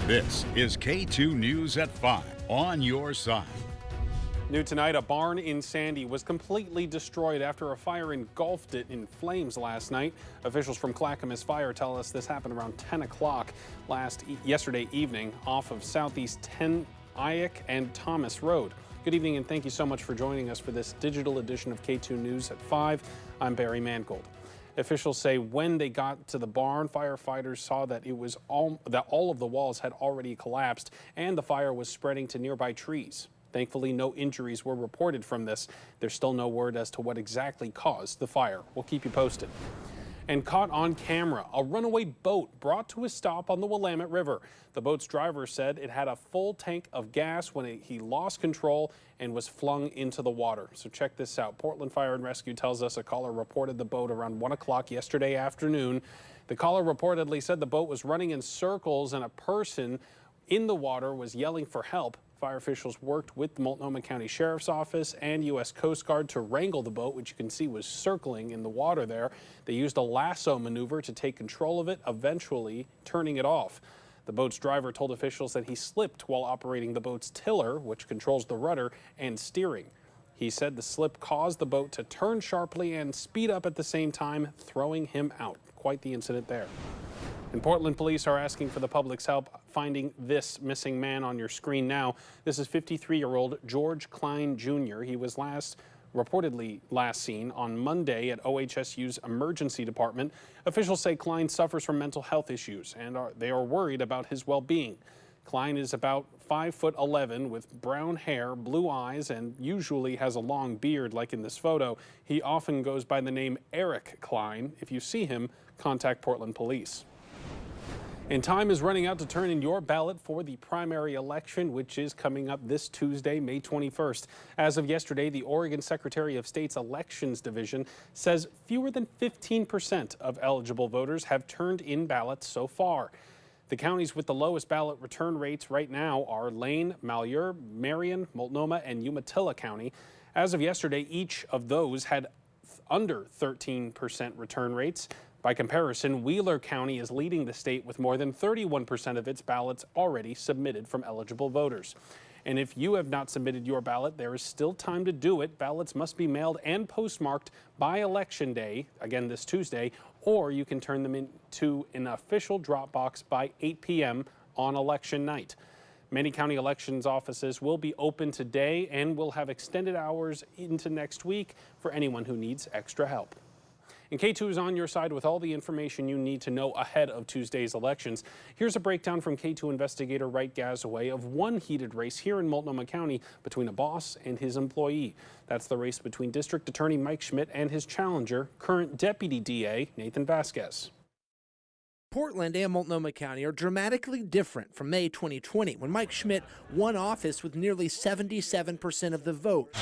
This is K2 News at 5 on your side. New tonight, a barn in Sandy was completely destroyed after a fire engulfed it in flames last night. Officials from Clackamas Fire tell us this happened around 10 o'clock yesterday evening off of Southeast 10 Iyek and Thomas Road. Good evening and thank you so much for joining us for this digital edition of K2 News at 5. I'm Barry Mangold. Officials say when they got to the barn, firefighters saw that all of the walls had already collapsed and the fire was spreading to nearby trees. Thankfully, no injuries were reported from this. There's still no word as to what exactly caused the fire. We'll keep you posted. And caught on camera, a runaway boat brought to a stop on the Willamette River. The boat's driver said it had a full tank of gas when he lost control and was flung into the water. So check this out. Portland Fire and Rescue tells us a caller reported the boat around 1 o'clock yesterday afternoon. The caller reportedly said the boat was running in circles and a person in the water was yelling for help. Fire officials worked with the Multnomah County Sheriff's Office and U.S. Coast Guard to wrangle the boat, which you can see was circling in the water there. They used a lasso maneuver to take control of it, eventually turning it off. The boat's driver told officials that he slipped while operating the boat's tiller, which controls the rudder and steering. He said the slip caused the boat to turn sharply and speed up at the same time, throwing him out. Quite the incident there. And Portland police are asking for the public's help finding this missing man on your screen now. This is 53-year-old George Klein Jr. He was reportedly last seen on Monday at OHSU's emergency department. Officials say Klein suffers from mental health issues and they are worried about his well-being. Klein is about 5'11" with brown hair, blue eyes, and usually has a long beard like in this photo. He often goes by the name Eric Klein. If you see him, contact Portland police. And time is running out to turn in your ballot for the primary election, which is coming up this Tuesday, May 21st. As of yesterday, the Oregon Secretary of State's Elections Division says fewer than 15% of eligible voters have turned in ballots so far. The counties with the lowest ballot return rates right now are Lane, Malheur, Marion, Multnomah, and Umatilla County. As of yesterday, each of those had under 13% return rates. By comparison, Wheeler County is leading the state with more than 31% of its ballots already submitted from eligible voters. And if you have not submitted your ballot, there is still time to do it. Ballots must be mailed and postmarked by Election Day, again this Tuesday, or you can turn them into an official drop box by 8 p.m. on election night. Many county elections offices will be open today and will have extended hours into next week for anyone who needs extra help. And K2 is on your side with all the information you need to know ahead of Tuesday's elections. Here's a breakdown from K2 investigator Wright Gazaway of one heated race here in Multnomah County between a boss and his employee. That's the race between District Attorney Mike Schmidt and his challenger, current Deputy DA Nathan Vasquez. Portland and Multnomah County are dramatically different from May 2020, when Mike Schmidt won office with nearly 77% of the vote.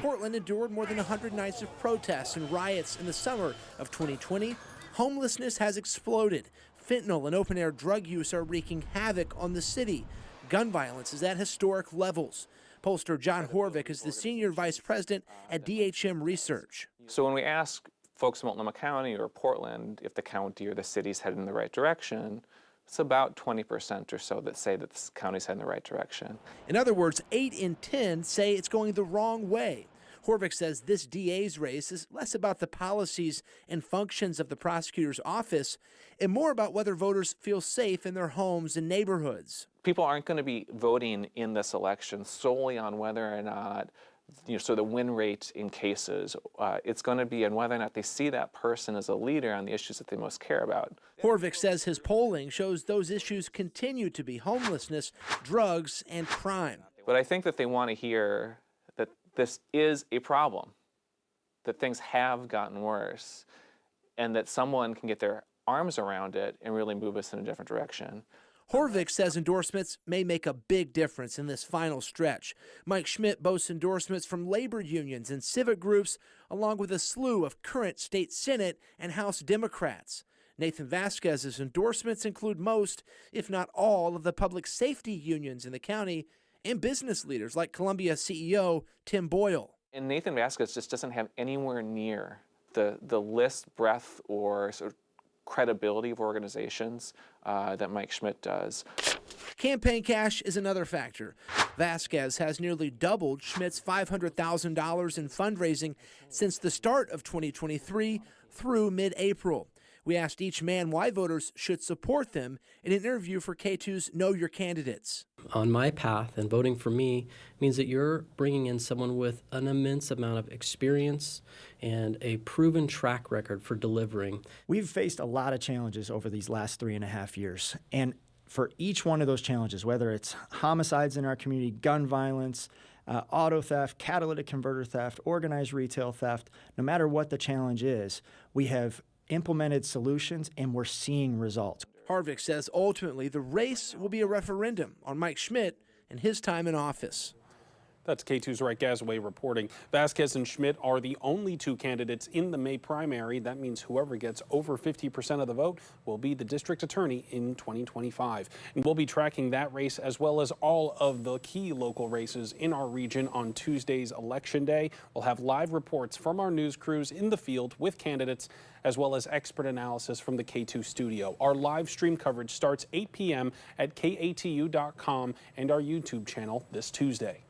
Portland endured more than 100 nights of protests and riots in the summer of 2020. Homelessness has exploded. Fentanyl and open-air drug use are wreaking havoc on the city. Gun violence is at historic levels. Pollster John Horvick is the senior vice president at DHM Research. So when we ask folks in Multnomah County or Portland if the county or the city's headed in the right direction, it's about 20% or so that say that the county's heading in the right direction. In other words, 8 in 10 say it's going the wrong way. Horvick says this DA's race is less about the policies and functions of the prosecutor's office and more about whether voters feel safe in their homes and neighborhoods. People aren't going to be voting in this election solely on whether or not, so the win rate in cases. It's going to be on whether or not they see that person as a leader on the issues that they most care about. Horvick says his polling shows those issues continue to be homelessness, drugs, and crime. But I think that they want to hear that this is a problem, that things have gotten worse, and that someone can get their arms around it and really move us in a different direction. Horvick says endorsements may make a big difference in this final stretch. Mike Schmidt boasts endorsements from labor unions and civic groups, along with a slew of current state Senate and House Democrats. Nathan Vasquez's endorsements include most, if not all, of the public safety unions in the county and business leaders like Columbia CEO Tim Boyle. And Nathan Vasquez just doesn't have anywhere near the list, breadth, or sort of credibility of organizations that Mike Schmidt does. Campaign cash is another factor. Vasquez has nearly doubled Schmidt's $500,000 in fundraising since the start of 2023 through mid-April. We asked each man why voters should support them in an interview for KATU's Know Your Candidates. On my path, and voting for me means that you're bringing in someone with an immense amount of experience and a proven track record for delivering. We've faced a lot of challenges over these last 3.5 years, and for each one of those challenges, whether it's homicides in our community, gun violence, auto theft, catalytic converter theft, organized retail theft, no matter what the challenge is, we have implemented solutions and we're seeing results. Harvick says ultimately the race will be a referendum on Mike Schmidt and his time in office. That's KATU's Wright Gasaway reporting. Vasquez and Schmidt are the only two candidates in the May primary. That means whoever gets over 50% of the vote will be the district attorney in 2025. And we'll be tracking that race as well as all of the key local races in our region on Tuesday's Election Day. We'll have live reports from our news crews in the field with candidates as well as expert analysis from the KATU studio. Our live stream coverage starts 8 p.m. at KATU.com and our YouTube channel this Tuesday.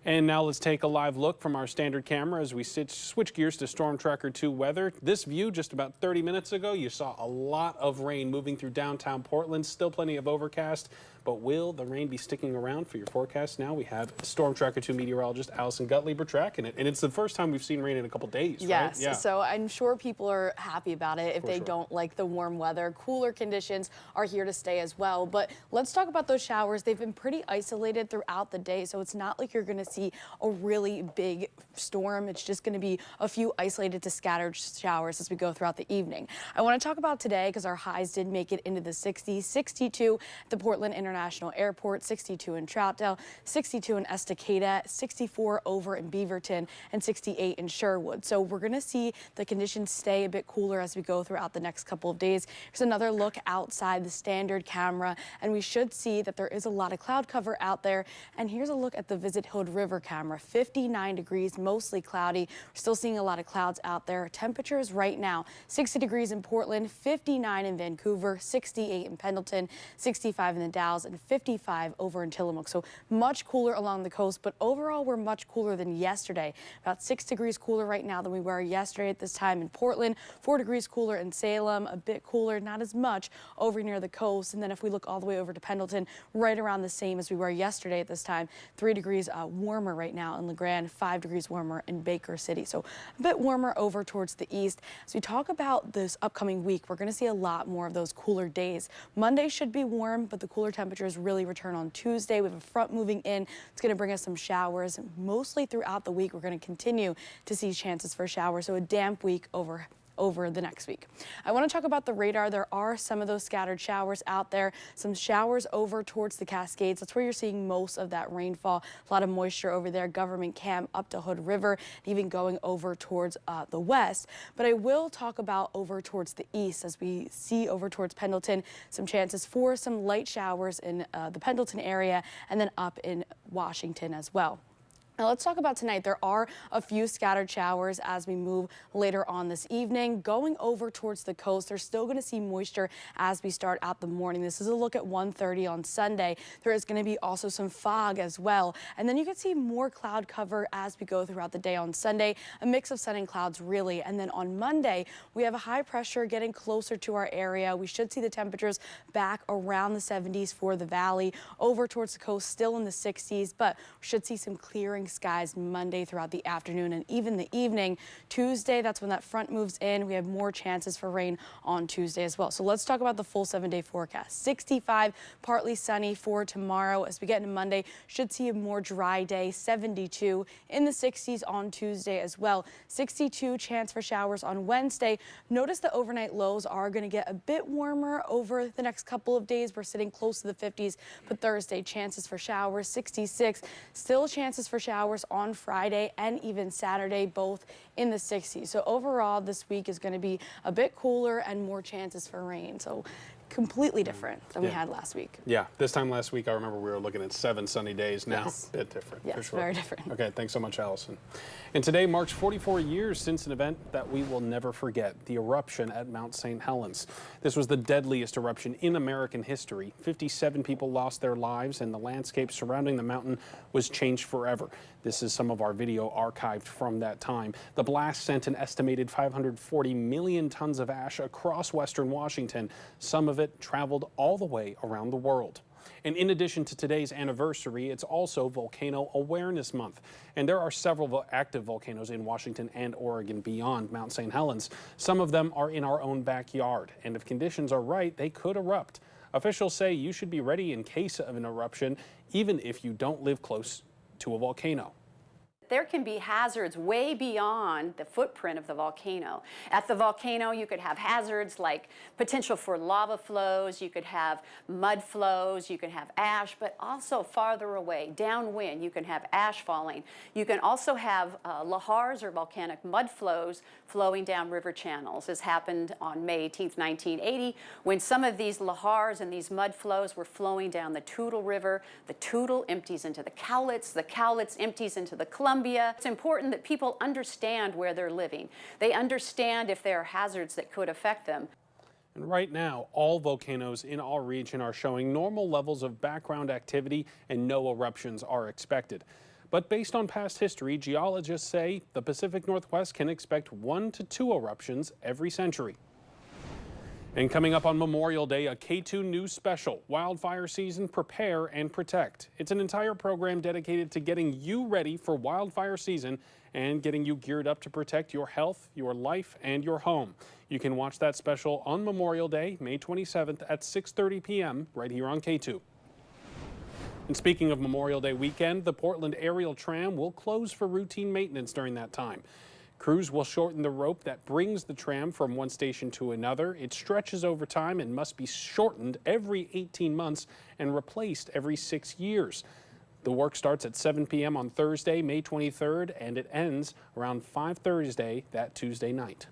And now let's take a live look from our standard camera as we switch gears to Storm Tracker 2 weather. This view just about 30 minutes ago, you saw a lot of rain moving through downtown Portland. Still plenty of overcast, but will the rain be sticking around for your forecast? Now we have Storm Tracker 2 meteorologist Allison Gutleber tracking it. And it's the first time we've seen rain in a couple days, yes, right? Yeah. So I'm sure people are happy about it if For they sure. don't like the warm weather. Cooler conditions are here to stay as well. But let's talk about those showers. They've been pretty isolated throughout the day, so it's not like you're going to see a really big storm. It's just going to be a few isolated to scattered showers as we go throughout the evening. I want to talk about today because our highs did make it into the 60s. 62 at the Portland International Airport, 62 in Troutdale, 62 in Estacada, 64 over in Beaverton, and 68 in Sherwood. So we're going to see the conditions stay a bit cooler as we go throughout the next couple of days. Here's another look outside the standard camera, and we should see that there is a lot of cloud cover out there. And here's a look at the Visit Hood River camera. 59 degrees, mostly cloudy. We're still seeing a lot of clouds out there. Temperatures right now, 60 degrees in Portland, 59 in Vancouver, 68 in Pendleton, 65 in the Dalles, and 55 over in Tillamook. So much cooler along the coast, but overall we're much cooler than yesterday. About 6 degrees cooler right now than we were yesterday at this time in Portland, 4 degrees cooler in Salem, a bit cooler, not as much over near the coast. And then if we look all the way over to Pendleton, right around the same as we were yesterday at this time, 3 degrees warmer right now in LeGrand, 5 degrees warmer in Baker City. So a bit warmer over towards the east. As we talk about this upcoming week, we're going to see a lot more of those cooler days. Monday should be warm, but the cooler temperatures really return on Tuesday. We have a front moving in. It's going to bring us some showers. Mostly throughout the week, we're going to continue to see chances for showers. So a damp week over the next week. I want to talk about the radar. There are some of those scattered showers out there, some showers over towards the Cascades. That's where you're seeing most of that rainfall. A lot of moisture over there, Government Camp up to Hood River, even going over towards the west. But I will talk about over towards the east as we see over towards Pendleton, some chances for some light showers in the Pendleton area and then up in Washington as well. Now let's talk about tonight. There are a few scattered showers as we move later on this evening. Going over towards the coast, they're still going to see moisture as we start out the morning. This is a look at 1:30 on Sunday. There is going to be also some fog as well. And then you can see more cloud cover as we go throughout the day on Sunday, a mix of sun and clouds really. And then on Monday, we have a high pressure getting closer to our area. We should see the temperatures back around the 70s for the valley. Over towards the coast, still in the 60s, but we should see some clearing skies Monday throughout the afternoon and even the evening. Tuesday, that's when that front moves in. We have more chances for rain on Tuesday as well. So let's talk about the full 7-day forecast. 65, partly sunny for tomorrow. As we get into Monday, should see a more dry day. 72 in the 60s on Tuesday as well. 62 chance for showers on Wednesday. Notice the overnight lows are going to get a bit warmer over the next couple of days. We're sitting close to the 50s, but Thursday chances for showers. 66, still chances for showers on Friday and even Saturday, both in the 60s. So overall, this week is going to be a bit cooler and more chances for rain. So completely different than we had last week. Yeah, this time last week, I remember we were looking at 7 sunny days. Now, Yes. a bit different, for Yes, sure. very different. Okay, thanks so much, Allison. And today marks 44 years since an event that we will never forget, the eruption at Mount St. Helens. This was the deadliest eruption in American history. 57 people lost their lives, and the landscape surrounding the mountain was changed forever. This is some of our video archived from that time. The blast sent an estimated 540 million tons of ash across western Washington. Some of it traveled all the way around the world. And in addition to today's anniversary, it's also Volcano Awareness Month. And there are several active volcanoes in Washington and Oregon beyond Mount St. Helens. Some of them are in our own backyard, and if conditions are right, they could erupt. Officials say you should be ready in case of an eruption, even if you don't live close to a volcano. There can be hazards way beyond the footprint of the volcano. At the volcano, you could have hazards like potential for lava flows, you could have mud flows, you can have ash, but also farther away, downwind, you can have ash falling. You can also have lahars or volcanic mud flows flowing down river channels. This happened on May 18th, 1980, when some of these lahars and these mud flows were flowing down the Toutle River. The Toutle empties into the Cowlitz empties into the Columbia. It's important that people understand where they're living. They understand if there are hazards that could affect them. And right now, all volcanoes in our region are showing normal levels of background activity and no eruptions are expected. But based on past history, geologists say the Pacific Northwest can expect 1 to 2 eruptions every century. And coming up on Memorial Day, a KATU news special, Wildfire Season, Prepare and Protect. It's an entire program dedicated to getting you ready for wildfire season and getting you geared up to protect your health, your life, and your home. You can watch that special on Memorial Day, May 27th at 6:30 p.m. right here on KATU. And speaking of Memorial Day weekend, the Portland aerial tram will close for routine maintenance during that time. Crews will shorten the rope that brings the tram from one station to another. It stretches over time and must be shortened every 18 months and replaced every 6 years. The work starts at 7 p.m. on Thursday, May 23rd, and it ends around 5 Thursday that Tuesday night.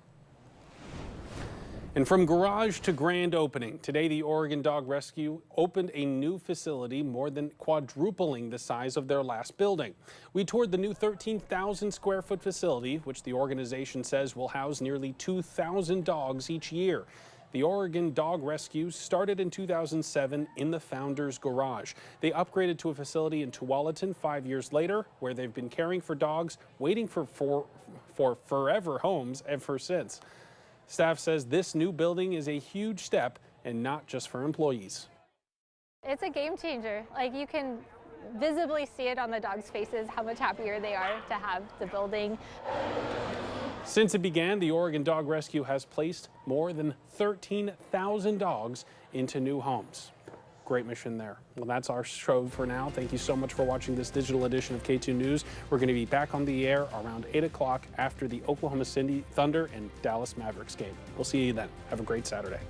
And from garage to grand opening, today the Oregon Dog Rescue opened a new facility more than quadrupling the size of their last building. We toured the new 13,000 square foot facility, which the organization says will house nearly 2,000 dogs each year. The Oregon Dog Rescue started in 2007 in the Founders Garage. They upgraded to a facility in Tualatin 5 years later, where they've been caring for dogs, waiting for forever homes ever since. Staff says this new building is a huge step and not just for employees. It's a game changer. Like, you can visibly see it on the dogs' faces how much happier they are to have the building. Since it began, the Oregon Dog Rescue has placed more than 13,000 dogs into new homes. Great mission there. Well, that's our show for now. Thank you so much for watching this digital edition of KATU News. We're going to be back on the air around 8 o'clock after the Oklahoma City Thunder and Dallas Mavericks game. We'll see you then. Have a great Saturday.